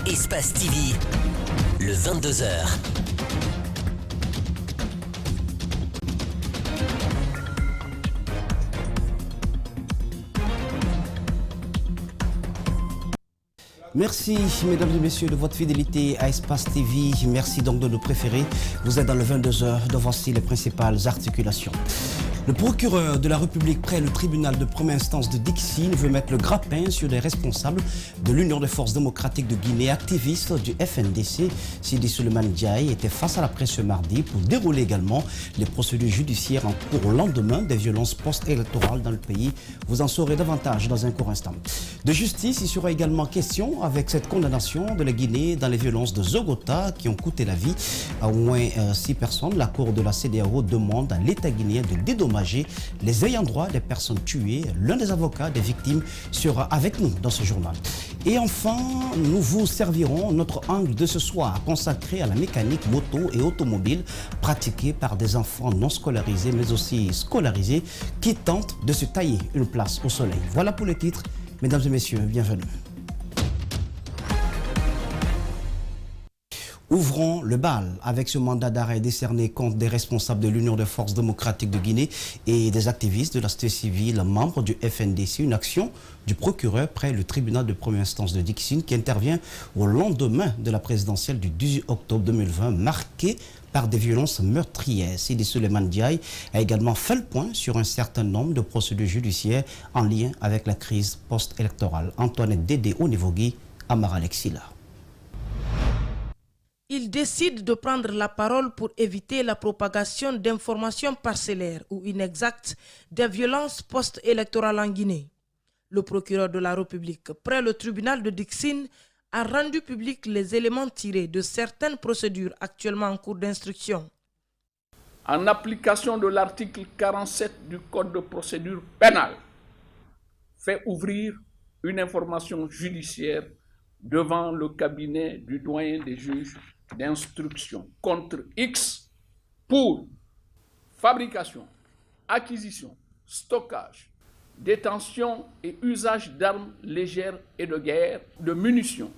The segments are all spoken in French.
Espace TV, le 22h. Merci mesdames et messieurs de votre fidélité à Espace TV. Merci donc de nous préférer. Vous êtes dans le 22h, dont voici les principales articulations. Le procureur de la République près le tribunal de première instance de Dixine veut mettre le grappin sur les responsables de l'Union des forces démocratiques de Guinée, activistes du FNDC. Sidi Souleymane Ndiaye était face à la presse ce mardi pour dérouler également les procédures judiciaires en cours au lendemain des violences post-électorales dans le pays. Vous en saurez davantage dans un court instant. De justice, il sera également question avec cette condamnation de la Guinée dans les violences de Zogota qui ont coûté la vie à au moins 6 personnes. La Cour de la CEDEAO demande à l'État guinéen de dédommager les ayants droit des personnes tuées. L'un des avocats des victimes sera avec nous dans ce journal. Et enfin, nous vous servirons notre angle de ce soir consacré à la mécanique moto et automobile pratiquée par des enfants non scolarisés mais aussi scolarisés qui tentent de se tailler une place au soleil. Voilà pour les titres. Mesdames et messieurs, bienvenue. Ouvrons le bal avec ce mandat d'arrêt décerné contre des responsables de l'Union des forces démocratiques de Guinée et des activistes de la société civile, membres du FNDC, une action du procureur près le tribunal de première instance de Dixine qui intervient au lendemain de la présidentielle du 18 octobre 2020, marquée par des violences meurtrières. Sidi Souleymane Ndiaye a également fait le point sur un certain nombre de procédures judiciaires en lien avec la crise post-électorale. Antoinette Dédé Onivogui, Amara Lexila. Il décide de prendre la parole pour éviter la propagation d'informations parcellaires ou inexactes des violences post-électorales en Guinée. Le procureur de la République, près le tribunal de Dixine, a rendu public les éléments tirés de certaines procédures actuellement en cours d'instruction. En application de l'article 47 du Code de procédure pénale, fait ouvrir une information judiciaire devant le cabinet du doyen des juges d'instruction contre X pour fabrication, acquisition, stockage, détention et usage d'armes légères et de guerre, de munitions,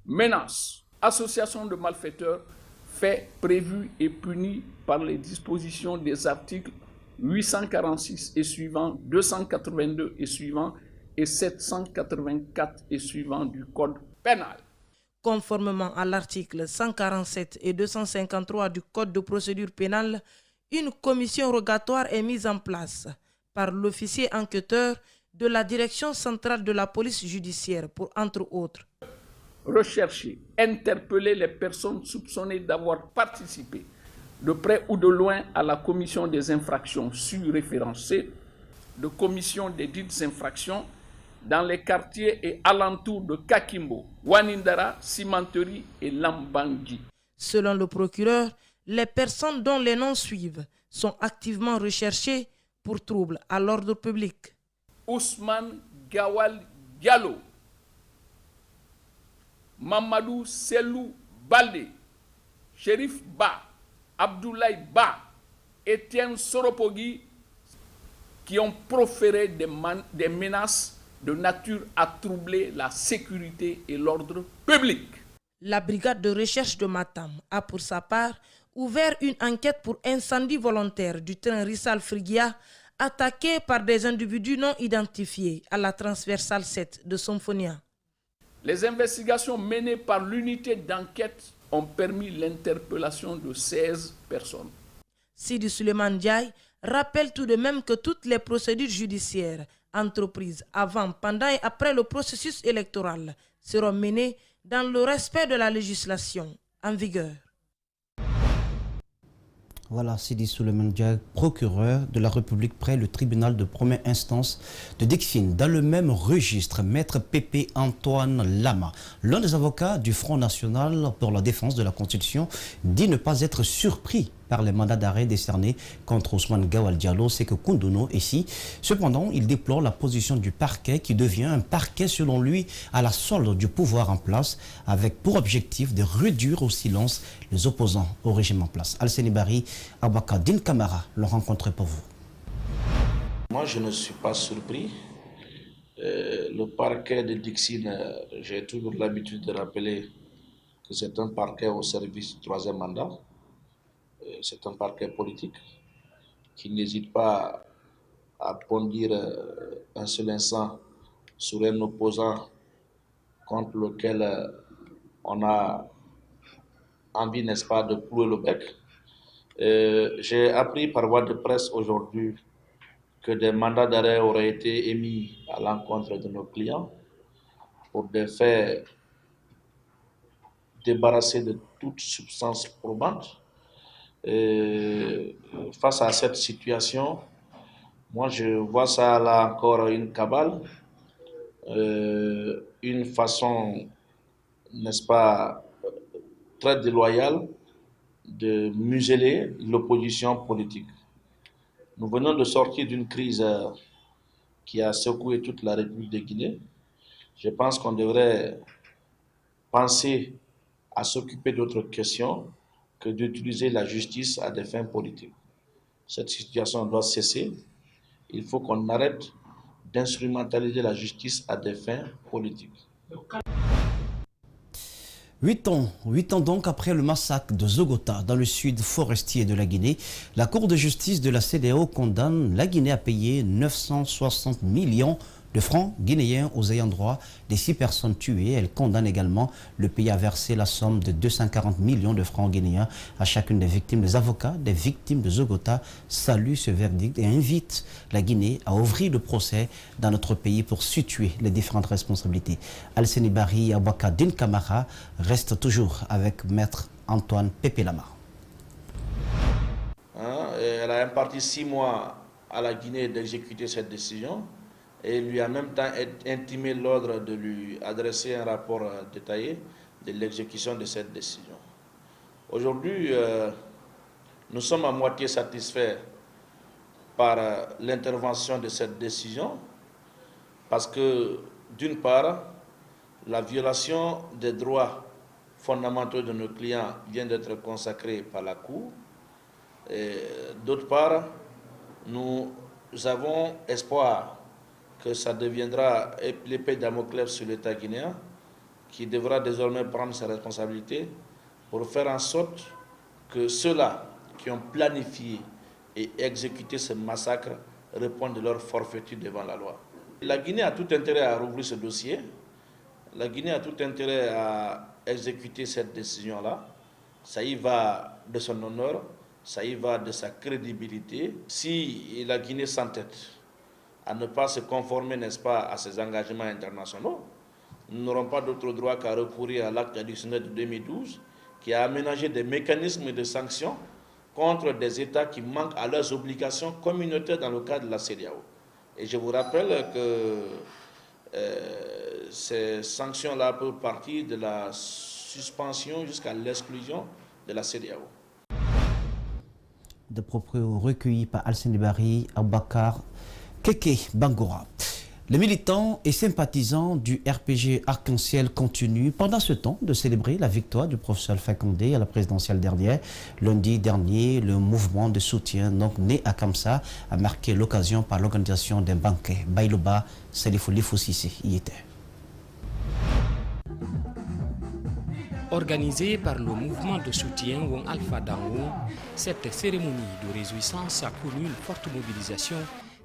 menaces, association de malfaiteurs, faits prévus et punis par les dispositions des articles 846 et suivants, 282 et suivants et 784 et suivants du Code pénal. Conformément à l'article 147 et 253 du Code de procédure pénale, une commission rogatoire est mise en place par l'officier enquêteur de la Direction centrale de la police judiciaire pour, entre autres, rechercher, interpeller les personnes soupçonnées d'avoir participé de près ou de loin à la commission des infractions sur-référencées, de commission des dites infractions dans les quartiers et alentours de Kakimbo, Wanindara, Cimenterie et Lambangui. Selon le procureur, les personnes dont les noms suivent sont activement recherchées pour troubles à l'ordre public. Ousmane Gawal Diallo, Mamadou Selou Balde, Shérif Ba, Abdoulaye Ba, Étienne Soropogui, qui ont proféré des menaces de nature à troubler la sécurité et l'ordre public. La brigade de recherche de Matam a pour sa part ouvert une enquête pour incendie volontaire du train Rissal Frigia attaqué par des individus non identifiés à la transversale 7 de Somphonia. Les investigations menées par l'unité d'enquête ont permis l'interpellation de 16 personnes. Sidi Souleymane Ndiaye rappelle tout de même que toutes les procédures judiciaires entreprises avant, pendant et après le processus électoral seront menées dans le respect de la législation en vigueur. Voilà, Sidi Souleymane Ndiaye, procureur de la République près le tribunal de première instance de Dixine. Dans le même registre, Maître Pépé Antoine Lama, l'un des avocats du Front National pour la défense de la Constitution, dit ne pas être surpris par les mandats d'arrêt décernés contre Ousmane Gawal Diallo, c'est que Koundouno ici. Cependant, il déplore la position du parquet qui devient un parquet selon lui à la solde du pouvoir en place avec pour objectif de réduire au silence les opposants au régime en place. Alseni Bari, Abaka Din Kamara l'ont rencontré pour vous. Moi, je ne suis pas surpris Le parquet de Dixine, j'ai toujours l'habitude de rappeler que c'est un parquet au service du troisième mandat. C'est un parquet politique qui n'hésite pas à bondir un seul instant sur un opposant contre lequel on a envie, n'est-ce pas, de clouer le bec. J'ai appris par voie de presse aujourd'hui que des mandats d'arrêt auraient été émis à l'encontre de nos clients pour des faits débarrassés de toute substance probante. Face à cette situation, moi je vois ça là encore une cabale, une façon, n'est-ce pas, très déloyale de museler l'opposition politique. Nous venons de sortir d'une crise qui a secoué toute la République de Guinée. Je pense qu'on devrait penser à s'occuper d'autres questions que d'utiliser la justice à des fins politiques. Cette situation doit cesser. Il faut qu'on arrête d'instrumentaliser la justice à des fins politiques. 8 ans donc après le massacre de Zogota dans le sud forestier de la Guinée, la Cour de justice de la CEDEAO condamne la Guinée à payer 960 millions de francs guinéens aux ayants droit des 6 personnes tuées. Elle condamne également le pays à verser la somme de 240 millions de francs guinéens à chacune des victimes. Les avocats des victimes de Zogota saluent ce verdict et invitent la Guinée à ouvrir le procès dans notre pays pour situer les différentes responsabilités. Alseni Bari et Abouaka Din Kamara restent toujours avec Maître Antoine Pépé-Lama. Elle a imparti 6 mois à la Guinée d'exécuter cette décision. Et lui a en même temps intimé l'ordre de lui adresser un rapport détaillé de l'exécution de cette décision. Aujourd'hui, nous sommes à moitié satisfaits par l'intervention de cette décision parce que, d'une part, la violation des droits fondamentaux de nos clients vient d'être consacrée par la Cour. Et d'autre part, nous avons espoir que ça deviendra l'épée de Damoclès sur l'État guinéen, qui devra désormais prendre ses responsabilités pour faire en sorte que ceux-là qui ont planifié et exécuté ce massacre répondent de leur forfaiture devant la loi. La Guinée a tout intérêt à rouvrir ce dossier. La Guinée a tout intérêt à exécuter cette décision-là. Ça y va de son honneur, ça y va de sa crédibilité. Si la Guinée s'entête à ne pas se conformer, n'est-ce pas, à ses engagements internationaux, nous n'aurons pas d'autre droit qu'à recourir à l'acte additionnel de 2012 qui a aménagé des mécanismes de sanctions contre des États qui manquent à leurs obligations communautaires dans le cadre de la CEDEAO. Et je vous rappelle que ces sanctions-là peuvent partir de la suspension jusqu'à l'exclusion de la CEDEAO. De propos recueillis par Alseni Bari, Aboubacar Keke Bangora. Les militants et sympathisants du RPG Arc-en-Ciel continuent pendant ce temps de célébrer la victoire du professeur Alpha Condé à la présidentielle dernière. Lundi dernier, le mouvement de soutien donc né à Kamsa a marqué l'occasion par l'organisation d'un banquet. Bailoba Salifou Lifoussissé y était. Organisée par le mouvement de soutien Wong Alpha Dango, cette cérémonie de réjouissance a connu une forte mobilisation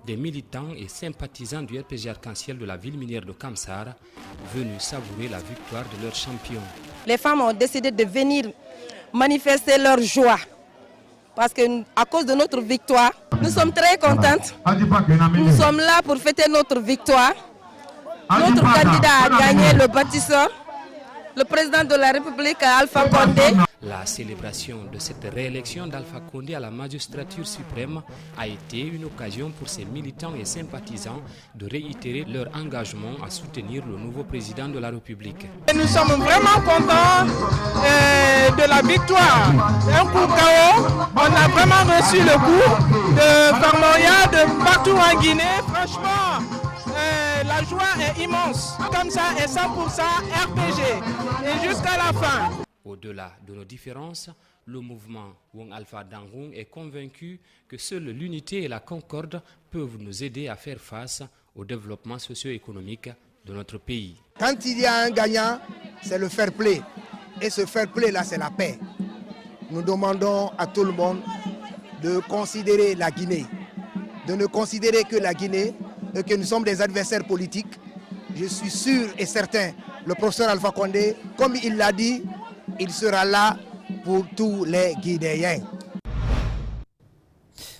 des militants et sympathisants du RPG Arc-en-Ciel de la ville minière de Kamsar, venus savourer la victoire de leur champion. Les femmes ont décidé de venir manifester leur joie parce qu'à cause de notre victoire, nous sommes très contentes. Nous sommes là pour fêter notre victoire. Notre candidat a gagné le bâtisseur, le président de la République, Alpha Condé. La célébration de cette réélection d'Alpha Condé à la magistrature suprême a été une occasion pour ces militants et sympathisants de réitérer leur engagement à soutenir le nouveau président de la République. Nous sommes vraiment contents de la victoire. Un coup KO, on a vraiment reçu le coup de Farmoria, de partout en Guinée. Franchement, la joie est immense. Comme ça, et 100% RPG. Et jusqu'à la fin. Au-delà de nos différences, le mouvement Wong Alpha Dango est convaincu que seule l'unité et la concorde peuvent nous aider à faire face au développement socio-économique de notre pays. Quand il y a un gagnant, c'est le fair play. Et ce fair play-là, c'est la paix. Nous demandons à tout le monde de considérer la Guinée, de ne considérer que la Guinée et que nous sommes des adversaires politiques. Je suis sûr et certain, le professeur Alpha Condé, comme il l'a dit, il sera là pour tous les Guinéens.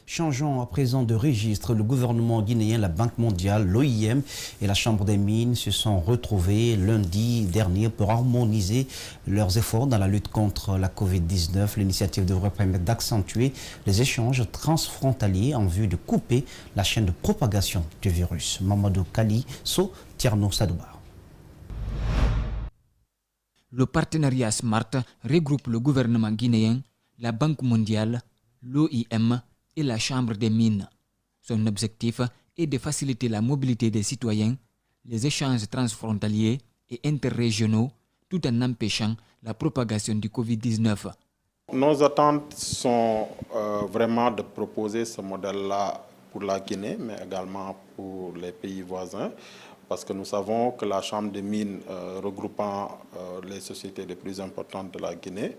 Changeons à présent de registre. Le gouvernement guinéen, la Banque mondiale, l'OIM et la Chambre des mines se sont retrouvés lundi dernier pour harmoniser leurs efforts dans la lutte contre la Covid-19. L'initiative devrait permettre d'accentuer les échanges transfrontaliers en vue de couper la chaîne de propagation du virus. Mamadou Kali So, Tierno Sadoubar. Le partenariat SMART regroupe le gouvernement guinéen, la Banque mondiale, l'OIM et la Chambre des mines. Son objectif est de faciliter la mobilité des citoyens, les échanges transfrontaliers et interrégionaux, tout en empêchant la propagation du Covid-19. Nos attentes sont vraiment de proposer ce modèle-là pour la Guinée, mais également pour les pays voisins, parce que nous savons que la Chambre des mines, regroupant les sociétés les plus importantes de la Guinée,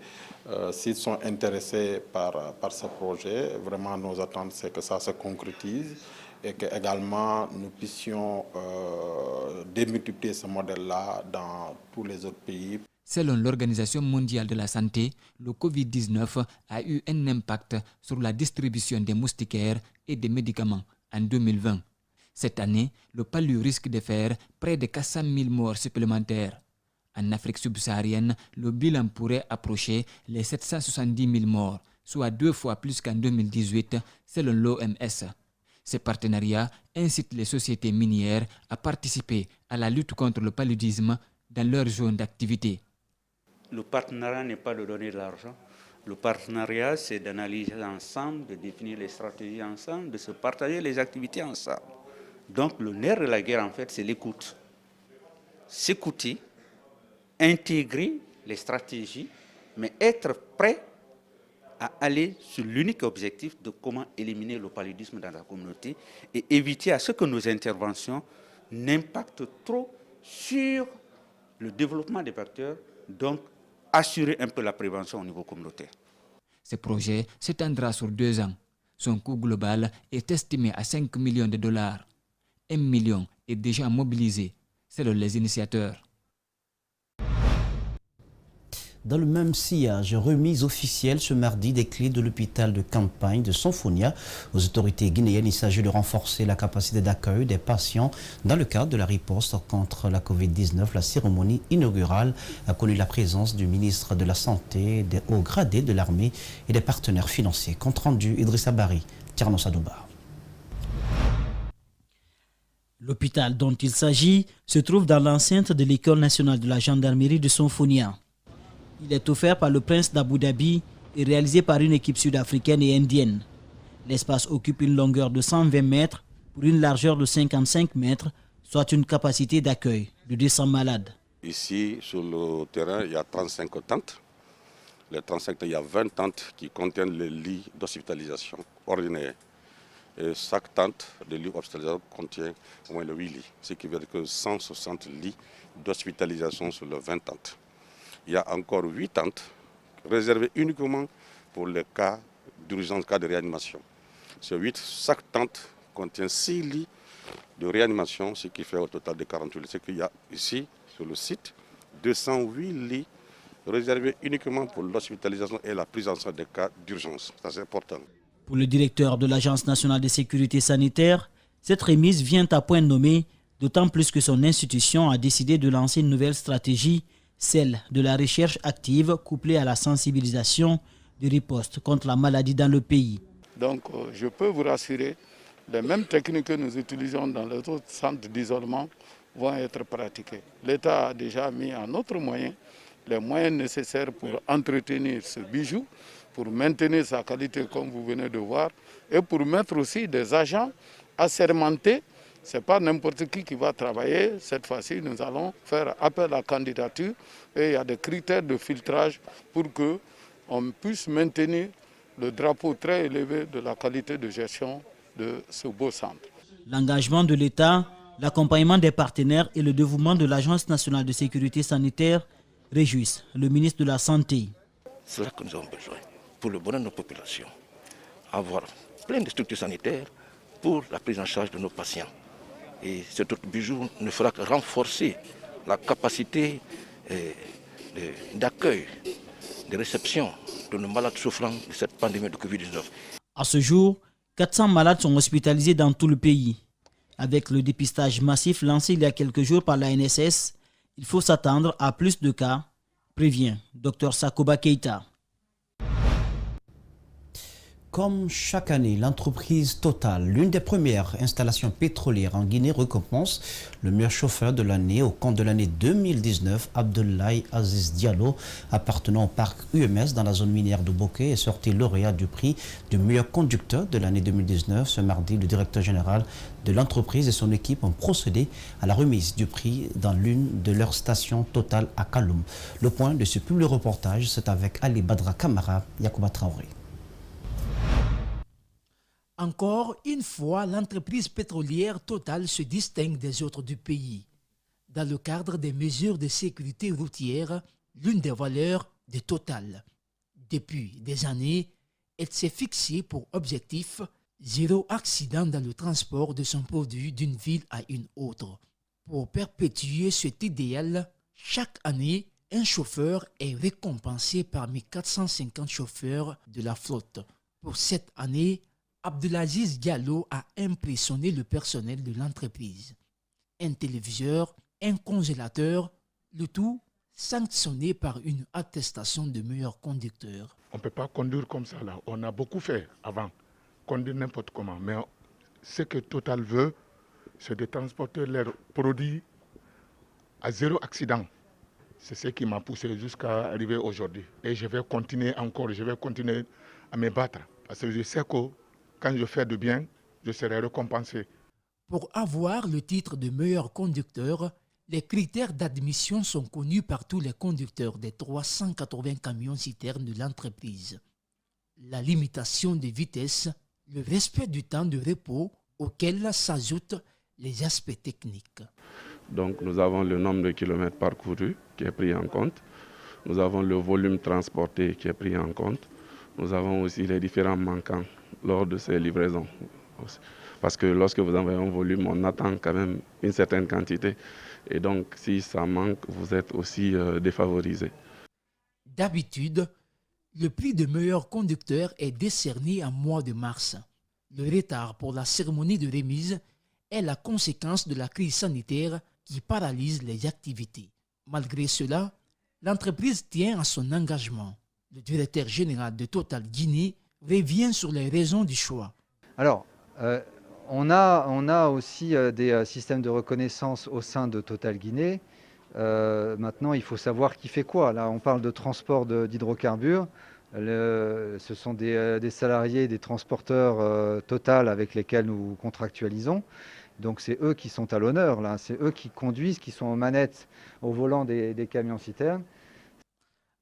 s'ils sont intéressés par ce projet, vraiment nos attentes, c'est que ça se concrétise et que également nous puissions démultiplier ce modèle-là dans tous les autres pays. Selon l'Organisation mondiale de la santé, le Covid-19 a eu un impact sur la distribution des moustiquaires et des médicaments en 2020. Cette année, le palu risque de faire près de 400 000 morts supplémentaires. En Afrique subsaharienne, le bilan pourrait approcher les 770 000 morts, soit 2 fois plus qu'en 2018, selon l'OMS. Ce partenariat incite les sociétés minières à participer à la lutte contre le paludisme dans leur zone d'activité. Le partenariat n'est pas de donner de l'argent. Le partenariat, c'est d'analyser ensemble, de définir les stratégies ensemble, de se partager les activités ensemble. Donc le nerf de la guerre, en fait, c'est l'écoute. S'écouter, intégrer les stratégies, mais être prêt à aller sur l'unique objectif de comment éliminer le paludisme dans la communauté et éviter à ce que nos interventions n'impactent trop sur le développement des facteurs, donc assurer un peu la prévention au niveau communautaire. Ce projet s'étendra sur 2 ans. Son coût global est estimé à 5 millions de dollars. 1 million est déjà mobilisé, selon les initiateurs. Dans le même sillage, remise officielle ce mardi des clés de l'hôpital de campagne de Sonfonia aux autorités guinéennes. Il s'agit de renforcer la capacité d'accueil des patients dans le cadre de la riposte contre la Covid-19. La cérémonie inaugurale a connu la présence du ministre de la Santé, des hauts gradés de l'armée et des partenaires financiers. Compte rendu Idrissa Bari, Tierno Sadoubar. L'hôpital dont il s'agit se trouve dans l'enceinte de l'École nationale de la gendarmerie de Sonfonia. Il est offert par le prince d'Abu Dhabi et réalisé par une équipe sud-africaine et indienne. L'espace occupe une longueur de 120 mètres pour une largeur de 55 mètres, soit une capacité d'accueil de 200 malades. Ici, sur le terrain, il y a 35 tentes. Les 35 tentes, il y a 20 tentes qui contiennent les lits d'hospitalisation ordinaires. Et chaque tente de lit d'hospitalisation contient au moins 8 lits, ce qui veut dire que 160 lits d'hospitalisation sur les 20 tentes. Il y a encore 8 tentes réservées uniquement pour les cas d'urgence, cas de réanimation. Ces 8, chaque tente contient 6 lits de réanimation, ce qui fait au total de 48 lits. C'est qu'il y a ici, sur le site, 208 lits réservés uniquement pour l'hospitalisation et la prise en charge des cas d'urgence. C'est important. Pour le directeur de l'Agence nationale de sécurité sanitaire, cette remise vient à point nommé, d'autant plus que son institution a décidé de lancer une nouvelle stratégie, celle de la recherche active couplée à la sensibilisation de riposte contre la maladie dans le pays. Donc je peux vous rassurer, les mêmes techniques que nous utilisons dans les autres centres d'isolement vont être pratiquées. L'État a déjà mis en autre moyen les moyens nécessaires pour entretenir ce bijou, pour maintenir sa qualité comme vous venez de voir, et pour mettre aussi des agents assermentés. Ce n'est pas n'importe qui va travailler. Cette fois-ci, nous allons faire appel à candidature et il y a des critères de filtrage pour qu'on puisse maintenir le drapeau très élevé de la qualité de gestion de ce beau centre. L'engagement de l'État L'accompagnement des partenaires et le dévouement de l'Agence nationale de sécurité sanitaire réjouissent le ministre de la Santé. C'est là que nous avons besoin pour le bonheur de nos populations. Avoir plein de structures sanitaires pour la prise en charge de nos patients. Et cet autre bijou ne fera que renforcer la capacité d'accueil, de réception de nos malades souffrant de cette pandémie de Covid-19. À ce jour, 400 malades sont hospitalisés dans tout le pays. Avec le dépistage massif lancé il y a quelques jours par la NSS, il faut s'attendre à plus de cas, prévient Dr Sakoba Keita. Comme chaque année, l'entreprise Total, l'une des premières installations pétrolières en Guinée, récompense le meilleur chauffeur de l'année au compte de l'année 2019, Abdoulaye Aziz Diallo, appartenant au parc UMS dans la zone minière de Bokeh, est sorti lauréat du prix du meilleur conducteur de l'année 2019. Ce mardi, le directeur général de l'entreprise et son équipe ont procédé à la remise du prix dans l'une de leurs stations Total à Kaloum. Le point de ce public reportage, c'est avec Ali Badra Kamara, Yacouba Traoré. Encore une fois, l'entreprise pétrolière Total se distingue des autres du pays. Dans le cadre des mesures de sécurité routière, l'une des valeurs de Total. Depuis des années, elle s'est fixée pour objectif zéro accident dans le transport de son produit d'une ville à une autre. Pour perpétuer cet idéal, chaque année, un chauffeur est récompensé parmi 450 chauffeurs de la flotte. Pour cette année, Abdelaziz Diallo a impressionné le personnel de l'entreprise. Un téléviseur, un congélateur, le tout sanctionné par une attestation de meilleur conducteur. On ne peut pas conduire comme ça là. On a beaucoup fait avant, conduire n'importe comment. Mais ce que Total veut, c'est de transporter leurs produits à zéro accident. C'est ce qui m'a poussé jusqu'à arriver aujourd'hui. Et je vais continuer encore, je vais continuer à me battre. Parce que je sais que quand je fais du bien, je serai récompensé. Pour avoir le titre de meilleur conducteur, les critères d'admission sont connus par tous les conducteurs des 380 camions-citernes de l'entreprise. La limitation de vitesse, le respect du temps de repos, auquel s'ajoutent les aspects techniques. Donc nous avons le nombre de kilomètres parcourus qui est pris en compte. Nous avons le volume transporté qui est pris en compte. Nous avons aussi les différents manquants lors de ces livraisons. Parce que lorsque vous avez un volume, on attend quand même une certaine quantité. Et donc, si ça manque, vous êtes aussi défavorisé. D'habitude, le prix de meilleur conducteur est décerné en mois de mars. Le retard pour la cérémonie de remise est la conséquence de la crise sanitaire qui paralyse les activités. Malgré cela, l'entreprise tient à son engagement. Le directeur général de Total Guinée revient sur les raisons du choix. Alors, on a aussi des systèmes de reconnaissance au sein de Total Guinée. Maintenant, il faut savoir qui fait quoi. Là, on parle de transport d'hydrocarbures. Ce sont des salariés, des transporteurs Total avec lesquels nous contractualisons. Donc, c'est eux qui sont à l'honneur. Là, c'est eux qui conduisent, qui sont aux manettes au volant des camions-citernes.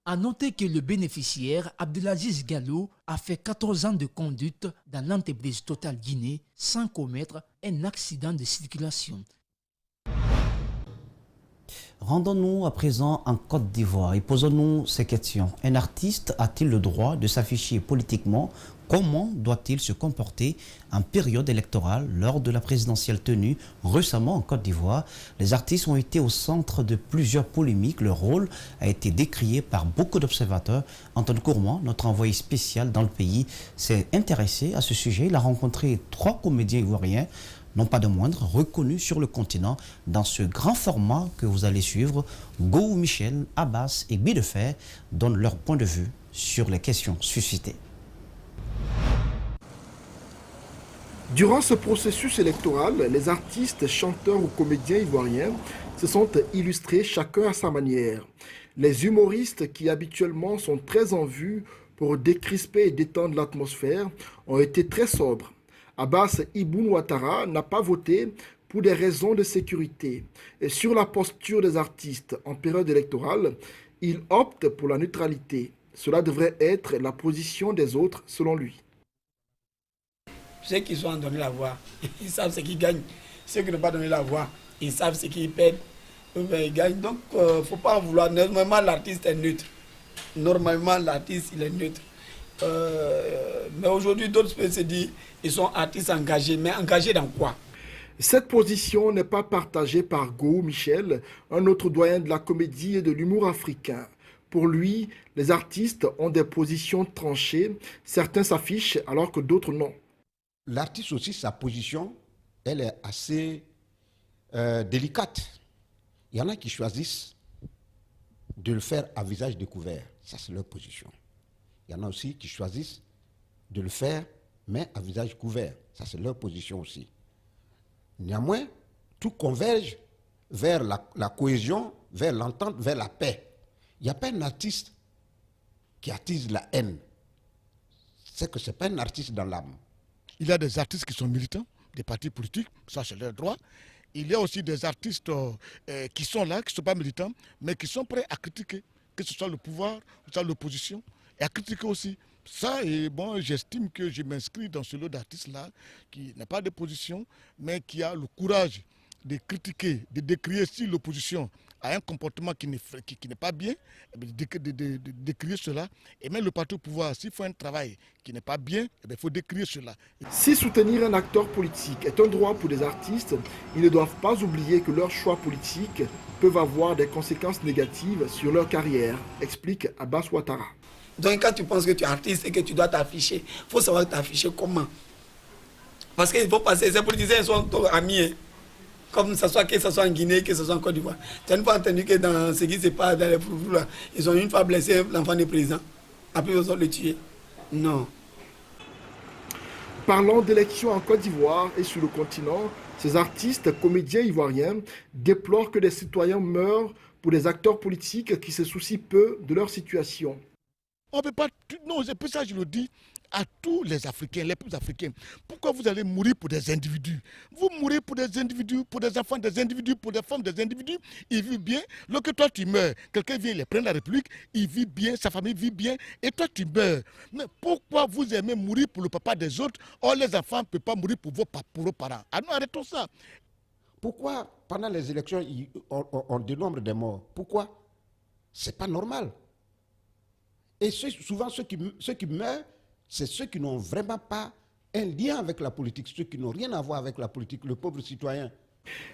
À noter que le bénéficiaire, Abdelaziz Diallo, a fait 14 ans de conduite dans l'entreprise Total Guinée sans commettre un accident de circulation. Rendons-nous à présent en Côte d'Ivoire et posons-nous ces questions. Un artiste a-t-il le droit de s'afficher politiquement? Comment doit-il se comporter en période électorale lors de la présidentielle tenue récemment en Côte d'Ivoire? Les artistes ont été au centre de plusieurs polémiques. Leur rôle a été décrié par beaucoup d'observateurs. Antoine Courmand, notre envoyé spécial dans le pays, s'est intéressé à ce sujet. Il a rencontré 3 comédiens ivoiriens, non pas de moindre, reconnus sur le continent dans ce grand format que vous allez suivre. Go Michel, Abbas et Guy de Fer donnent leur point de vue sur les questions suscitées. Durant ce processus électoral, les artistes, chanteurs ou comédiens ivoiriens se sont illustrés chacun à sa manière. Les humoristes, qui habituellement sont très en vue pour décrisper et détendre l'atmosphère, ont été très sobres. Abbas Ibn Ouattara n'a pas voté pour des raisons de sécurité. Et sur la posture des artistes en période électorale, il opte pour la neutralité. Cela devrait être la position des autres selon lui. Ceux qui sont en donné la voix, ils savent ce qu'ils gagnent. ceux qui n'ont pas donné la voix, ils savent ce qu'ils perdent, ils gagnent. Donc, il ne faut pas en vouloir. Normalement, l'artiste est neutre. Normalement, l'artiste, il est neutre. Mais aujourd'hui, d'autres peuvent se dire ils sont artistes engagés. Mais engagés dans quoi? Cette position n'est pas partagée par Go Michel, un autre doyen de la comédie et de l'humour africain. Pour lui, les artistes ont des positions tranchées. Certains s'affichent alors que d'autres non. L'artiste aussi, sa position, elle est assez délicate. Il y en a qui choisissent de le faire à visage découvert. Ça, c'est leur position. Il y en a aussi qui choisissent de le faire, mais à visage couvert. Ça, c'est leur position aussi. Néanmoins, tout converge vers la cohésion, vers l'entente, vers la paix. Il n'y a pas un artiste qui attise la haine. C'est que ce n'est pas un artiste dans l'âme. Il y a des artistes qui sont militants, des partis politiques, ça c'est leur droit. Il y a aussi des artistes qui sont là, qui ne sont pas militants, mais qui sont prêts à critiquer, que ce soit le pouvoir, que ce soit l'opposition, et à critiquer aussi. Ça, et bon, j'estime que je m'inscris dans ce lot d'artistes-là, qui n'a pas de position, mais qui a le courage de critiquer, de décrier si l'opposition a un comportement qui n'est pas bien, de décrier cela. Et même le parti au pouvoir, s'il faut un travail qui n'est pas bien, il faut décrier cela. Si soutenir un acteur politique est un droit pour les artistes, ils ne doivent pas oublier que leurs choix politiques peuvent avoir des conséquences négatives sur leur carrière, explique Abbas Ouattara. Donc quand tu penses que tu es artiste et que tu dois t'afficher, il faut savoir t'afficher comment. Parce qu'il faut passer, ces politiciens sont amis, hein. Comme que ce soit en Guinée, que ce soit en Côte d'Ivoire. Tu n'as pas entendu que dans ce qui se passe dans les fourous là, ils ont une fois blessé l'enfant du président. Après, ils ont le tué. Non. Parlant d'élections en Côte d'Ivoire et sur le continent, ces artistes, comédiens ivoiriens, déplorent que des citoyens meurent pour des acteurs politiques qui se soucient peu de leur situation. On ne peut pas... Non, c'est pour ça que je le dis à tous les Africains, les peuples africains. Pourquoi vous allez mourir pour des individus? Vous mourrez pour des individus, pour des enfants des individus, pour des femmes des individus. Ils vivent bien. Lorsque toi tu meurs, quelqu'un vient les prendre la République, il vit bien, sa famille vit bien, et toi tu meurs. Mais pourquoi vous aimez mourir pour le papa des autres? Or les enfants ne peuvent pas mourir pour vos parents. Ah non, arrêtons ça. Pourquoi pendant les élections, on dénombre des morts? Pourquoi? C'est pas normal. Et souvent ceux qui meurent, c'est ceux qui n'ont vraiment pas un lien avec la politique, ceux qui n'ont rien à voir avec la politique, le pauvre citoyen.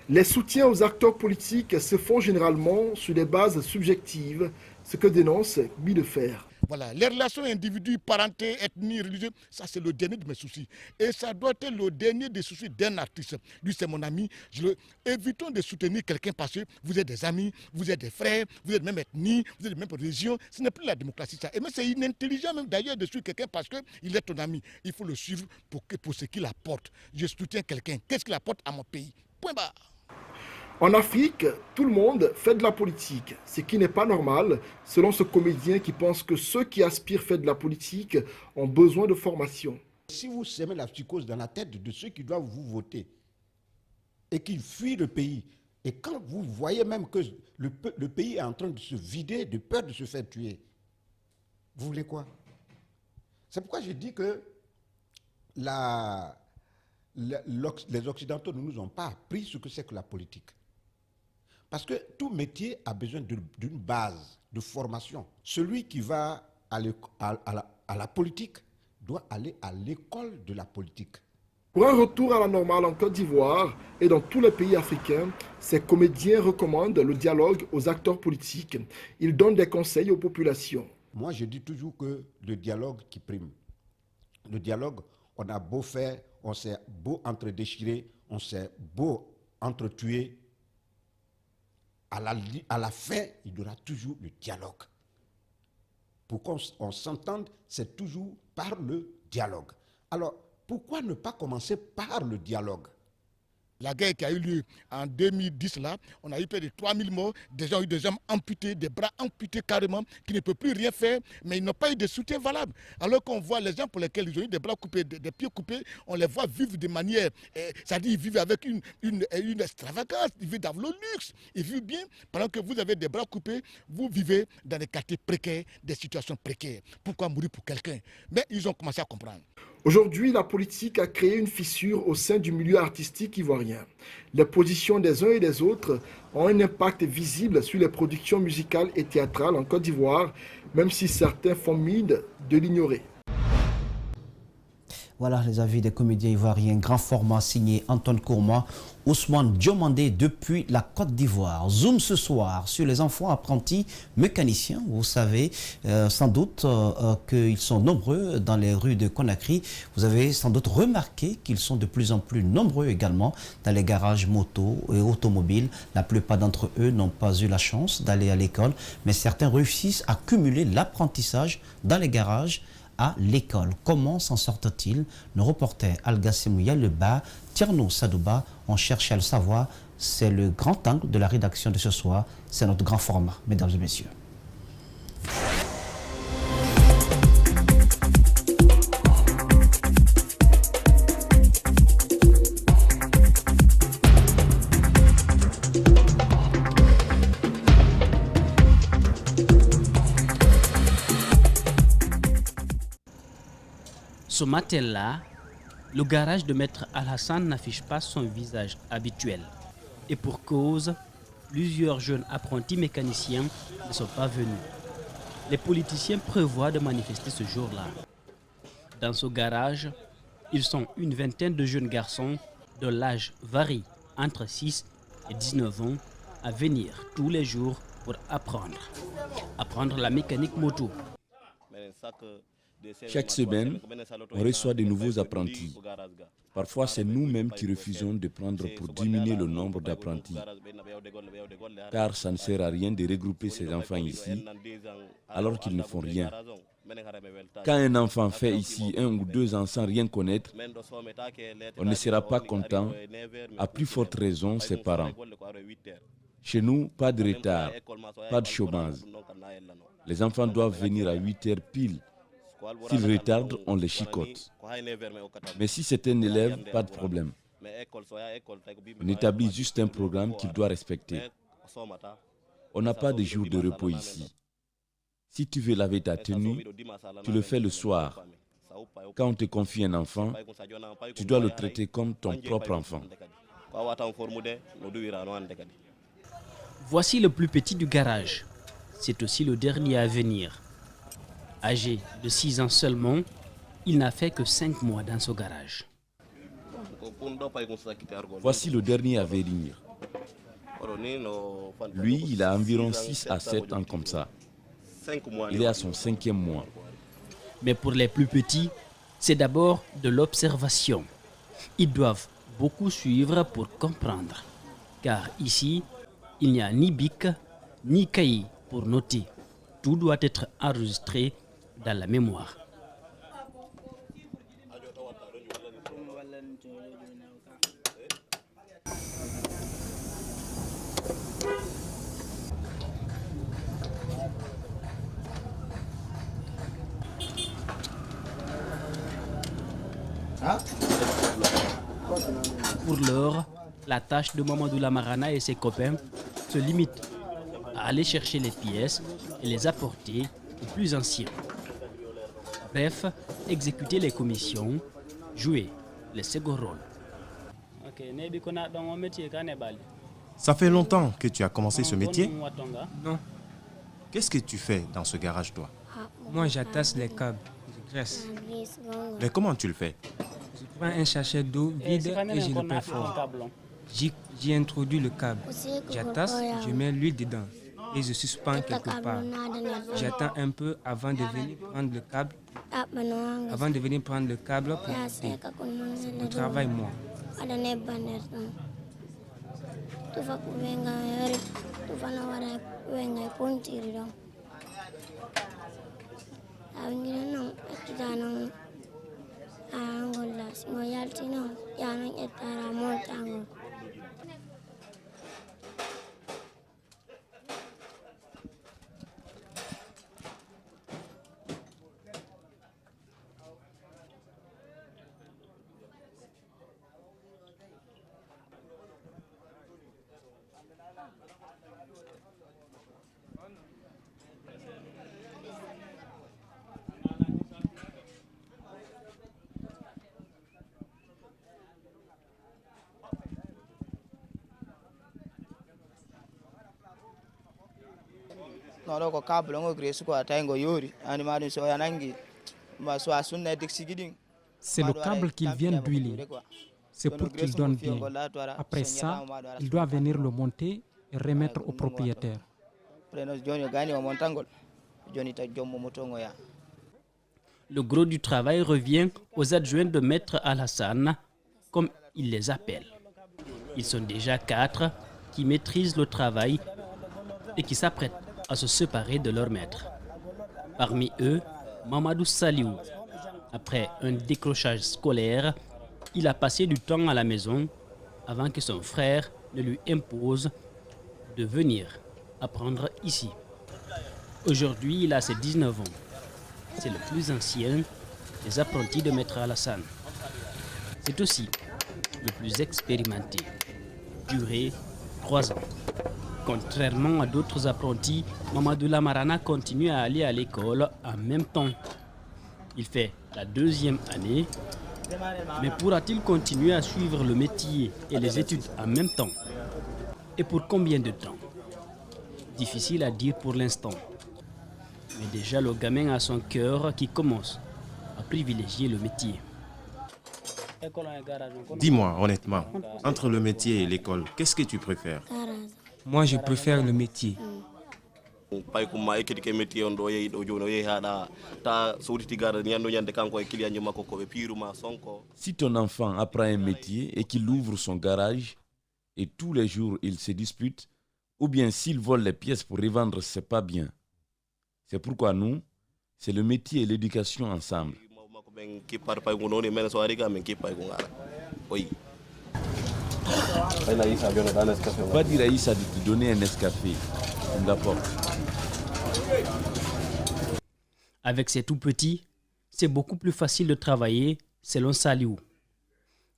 Les soutiens aux acteurs politiques se font généralement sur des bases subjectives, ce que dénonce Guy Defer. Voilà, les relations individuelles, parenté, ethnie, religieux, ça c'est le dernier de mes soucis. Et ça doit être le dernier des soucis d'un artiste. Lui c'est mon ami. Évitons de soutenir quelqu'un parce que vous êtes des amis, vous êtes des frères, vous êtes de même ethnie, vous êtes de même religion. Ce n'est plus la démocratie ça. Et même c'est inintelligent même d'ailleurs de suivre quelqu'un parce qu'il est ton ami. Il faut le suivre pour ce qu'il apporte. Je soutiens quelqu'un. Qu'est-ce qu'il apporte à mon pays? Point barre. En Afrique, tout le monde fait de la politique, ce qui n'est pas normal, selon ce comédien qui pense que ceux qui aspirent à faire de la politique ont besoin de formation. Si vous semez la psychose dans la tête de ceux qui doivent vous voter et qui fuient le pays, et quand vous voyez même que le pays est en train de se vider de peur de se faire tuer, vous voulez quoi? C'est pourquoi je dis que les Occidentaux ne nous ont pas appris ce que c'est que la politique. Parce que tout métier a besoin d'une base de formation. Celui qui va à la politique doit aller à l'école de la politique. Pour un retour à la normale en Côte d'Ivoire et dans tous les pays africains, ces comédiens recommandent le dialogue aux acteurs politiques. Ils donnent des conseils aux populations. Moi, je dis toujours que le dialogue qui prime. Le dialogue, on a beau faire, on s'est beau entre-déchirer, on s'est beau entre-tuer. À la fin, il y aura toujours le dialogue. Pour qu'on s'entende, c'est toujours par le dialogue. Alors, pourquoi ne pas commencer par le dialogue? La guerre qui a eu lieu en 2010, là, on a eu près de 3000 morts, des gens ont eu des jambes amputées, des bras amputés carrément, qui ne peuvent plus rien faire, mais ils n'ont pas eu de soutien valable. Alors qu'on voit les gens pour lesquels ils ont eu des bras coupés, des pieds coupés, on les voit vivre de manière, c'est-à-dire ils vivent avec une extravagance, ils vivent dans le luxe, ils vivent bien, pendant que vous avez des bras coupés, vous vivez dans des quartiers précaires, des situations précaires. Pourquoi mourir pour quelqu'un? Mais ils ont commencé à comprendre. Aujourd'hui, la politique a créé une fissure au sein du milieu artistique ivoirien. Les positions des uns et des autres ont un impact visible sur les productions musicales et théâtrales en Côte d'Ivoire, même si certains font mine de l'ignorer. Voilà les avis des comédiens ivoiriens. Grand format signé Antoine Kourma, Ousmane Diomandé depuis la Côte d'Ivoire. Zoom ce soir sur les enfants apprentis mécaniciens. Vous savez sans doute qu'ils sont nombreux dans les rues de Conakry. Vous avez sans doute remarqué qu'ils sont de plus en plus nombreux également dans les garages moto et automobiles. La plupart d'entre eux n'ont pas eu la chance d'aller à l'école, mais certains réussissent à cumuler l'apprentissage dans les garages à l'école. Comment s'en sortent-ils? Nos reporters Algassimou Yaleba, Tierno Sadouba ont cherché à le savoir. C'est le grand angle de la rédaction de ce soir. C'est notre grand format, mesdames et messieurs. Ce matin-là, le garage de Maître Al-Hassan n'affiche pas son visage habituel. Et pour cause, plusieurs jeunes apprentis mécaniciens ne sont pas venus. Les politiciens prévoient de manifester ce jour-là. Dans ce garage, ils sont une vingtaine de jeunes garçons dont l'âge varie entre 6 et 19 ans à venir tous les jours pour apprendre la mécanique moto. Chaque semaine, on reçoit de nouveaux apprentis. Parfois, c'est nous-mêmes qui refusons de prendre pour diminuer le nombre d'apprentis. Car ça ne sert à rien de regrouper ces enfants ici, alors qu'ils ne font rien. Quand un enfant fait ici 1 ou 2 ans sans rien connaître, on ne sera pas content, à plus forte raison ses parents. Chez nous, pas de retard, pas de chômage. Les enfants doivent venir à 8 heures pile. S'ils retardent, on les chicote. Mais si c'est un élève, pas de problème. On établit juste un programme qu'il doit respecter. On n'a pas de jour de repos ici. Si tu veux laver ta tenue, tu le fais le soir. Quand on te confie un enfant, tu dois le traiter comme ton propre enfant. Voici le plus petit du garage. C'est aussi le dernier à venir. Âgé de 6 ans seulement, il n'a fait que 5 mois dans ce garage. Voici le dernier à venir. Lui, il a environ 6 à 7 ans comme ça. Il est à son 5e mois. Mais pour les plus petits, c'est d'abord de l'observation. Ils doivent beaucoup suivre pour comprendre. Car ici, il n'y a ni bic, ni cahier pour noter. Tout doit être enregistré dans la mémoire. Pour l'heure, la tâche de Mamadou Lamarana et ses copains se limite à aller chercher les pièces et les apporter aux plus anciens. Bref, exécuter les commissions, jouer les seconds rôles. Ça fait longtemps que tu as commencé ce métier? Non. Qu'est-ce que tu fais dans ce garage, toi? Moi, j'attache les câbles, je graisse. Mais comment tu le fais? Je prends un sachet d'eau vide et je le perfore. J'y introduis le câble. J'attache, je mets l'huile dedans et je suspends quelque part. J'attends un peu avant de venir prendre le câble. Pour couper. Je travaille moi. C'est le câble qu'ils viennent d'huiler. C'est pour qu'il donne bien. Après ça, il doit venir le monter et remettre au propriétaire. Le gros du travail revient aux adjoints de Maître Alassane, comme il les appelle. Ils sont déjà 4 qui maîtrisent le travail et qui s'apprêtent à se séparer de leur maître. Parmi eux, Mamadou Saliou. Après un décrochage scolaire, il a passé du temps à la maison avant que son frère ne lui impose de venir apprendre ici. Aujourd'hui, il a ses 19 ans. C'est le plus ancien des apprentis de Maître Alassane. C'est aussi le plus expérimenté. Durée 3 ans. Contrairement à d'autres apprentis, Mamadou Lamarana continue à aller à l'école en même temps. Il fait la 2e année, mais pourra-t-il continuer à suivre le métier et les études en même temps? Et pour combien de temps? Difficile à dire pour l'instant. Mais déjà le gamin a son cœur qui commence à privilégier le métier. Dis-moi honnêtement, entre le métier et l'école, qu'est-ce que tu préfères? Moi, je préfère le métier. Si ton enfant apprend un métier et qu'il ouvre son garage et tous les jours il se dispute, ou bien s'il vole les pièces pour revendre, c'est pas bien. C'est pourquoi nous, c'est le métier et l'éducation ensemble. Va dire à Issa de te donner un Nescafé. D'accord. Avec ces tout petits, c'est beaucoup plus facile de travailler selon Saliou.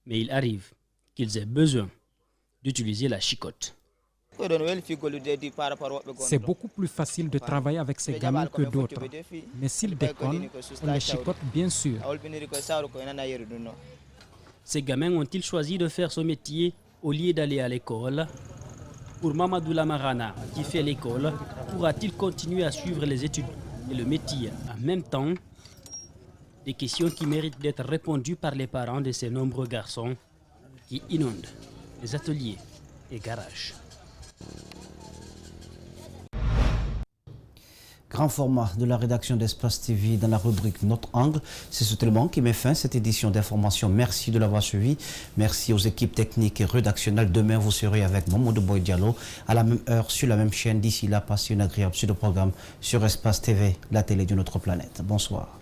Mais il arrive qu'ils aient besoin d'utiliser la chicotte. C'est beaucoup plus facile de travailler avec ces gamins que d'autres. Mais s'ils déconnent, on les chicote bien sûr. Ces gamins ont-ils choisi de faire ce métier au lieu d'aller à l'école? Pour Mamadou Lamarana, qui fait l'école, pourra-t-il continuer à suivre les études et le métier en même temps? Des questions qui méritent d'être répondues par les parents de ces nombreux garçons qui inondent les ateliers et garages. Grand format de la rédaction d'Espace TV dans la rubrique Notre Angle. C'est ce élément qui met fin à cette édition d'information. Merci de l'avoir suivi. Merci aux équipes techniques et rédactionnelles. Demain, vous serez avec Mamadou Boy Diallo à la même heure sur la même chaîne. D'ici là, passez une agréable suite de programme sur Espace TV, la télé de notre planète. Bonsoir.